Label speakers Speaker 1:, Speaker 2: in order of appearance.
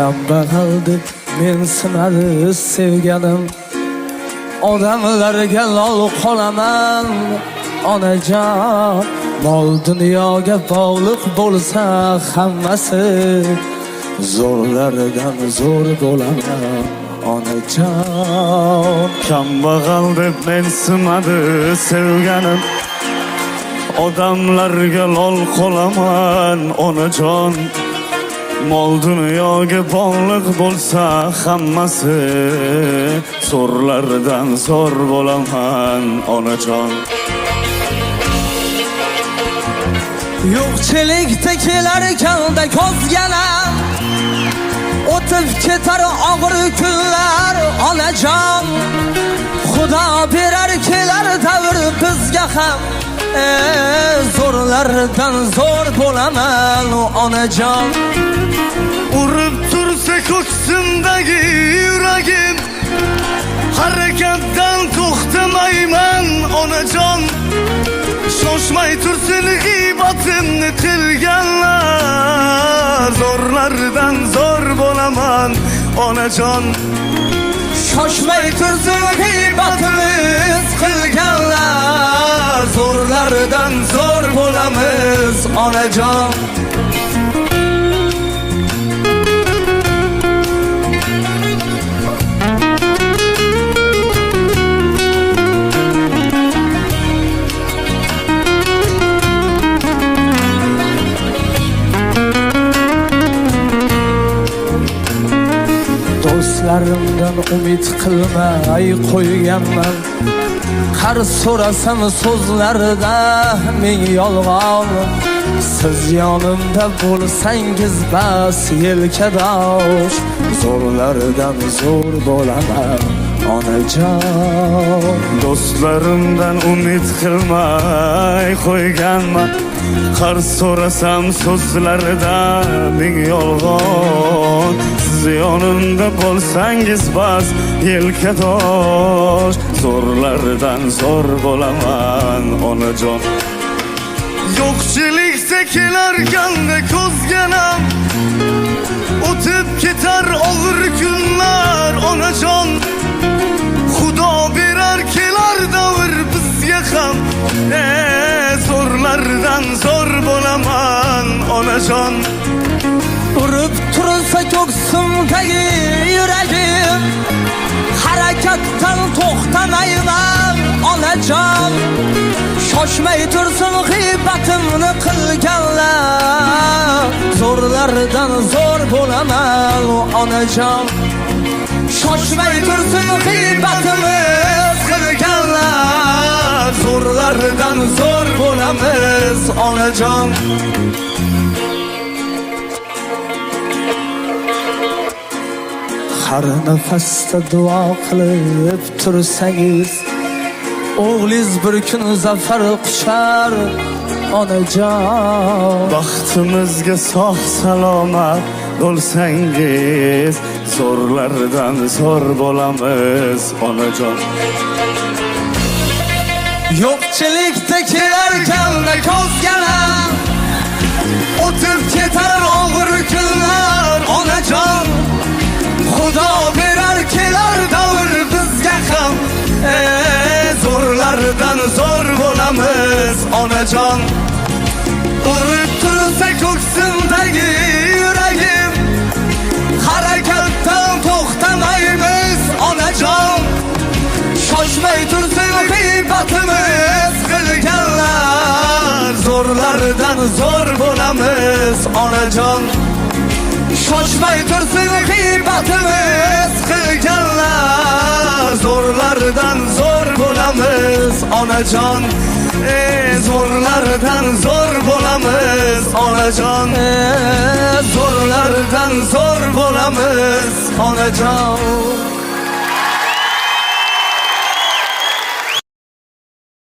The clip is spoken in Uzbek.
Speaker 1: kambag'al deb mensimadi sevganim. Odamlarga lol qolaman onajon. Mol dunyoga bog'liq bo'lsa hammasi, zo'rlardan zo'r bo'laman onajon.
Speaker 2: Kambag'al deb mensimadi sevganim. Odamlarga lol qolaman onajon. Mol dunyoga bog'liq bo'lsa hammasi, zo'rlardan zo'r bo'laman onajon.
Speaker 1: Yo'qchilikda kelar kanda ko'zgana, o'tib ketar og'ir kunlar onajon. Xudo berar kelar davr bizga ham, zo'rlardan zo'r bo'laman onajon.
Speaker 2: Urib tursa ko'ksimdagi yuragim, harakatdan to'xtamayman onajon. Shoshmay tursin g'iybatimni qilganlar, zo'rlardan zo'r bo'laman onajon.
Speaker 1: Shoshmay tursin g'iybatimiz qilganlar, zo'rlardan zo'r bo'lamiz onajon. Do'stlarimdan umid qilmay qo'yganman. Qarz so'rasam so'zlarda ming yolg'on. Siz yonimda bo'lsangiz bas yelkadosh, zo'rlardan zo'r bo'laman onajon.
Speaker 2: Do'stlarimdan umid qilmay qo'yganman. Qarz so'rasam so'zlarda ming yolg'on. Siz yonimda bo'lsangiz bas yelkadosh, zo'rlardan zo'r bo'laman onajon. Yo'qchilikda kelarganda ko'zganam, o'tib ketar og'ir kunlar onajon. Xudo berar kelar davr bizga ham, zo'rlardan zo'r bo'laman onajon.
Speaker 1: Urib tursa ko'ksimdagi yuragim, harakatdan to'xtamayman onajon. Shoshmay tursin g'iybatimni qilganlar, zo'rlardan zo'r bo'laman onajon. Shoshmay tursin g'iybatimiz qilganlar, zo'rlardan zo'r bo'lamiz onajon. Har nafasda duo qilib tursangiz, o'g'lingiz bir kun zafar quchar onajon.
Speaker 2: Baxtimizga sog' salomat bo'lsangiz, zo'rlardan zo'r bo'lamiz onajon.
Speaker 1: Yo'qchilikda kelarganda ko'zgana, o'tib ketar og'ir kunlar onajon. Xudo berar kelar davr bizga ham, zo'rlardan zo'r bo'lamiz onajon. Urib tursa ko'ksimdagi yuragim, harakatdan to'xtamaymiz onajon. Shoshmay tursin g'iybatimiz qilganlar, zo'rlardan zo'r bo'lamiz onajon. Shoshmay tursin g'iybatimiz qilganlar, zo'rlardan zo'r bo'lamiz onajon. Zo'rlardan zo'r bo'lamiz onajon. Zo'rlardan zo'r bo'lamiz onajon.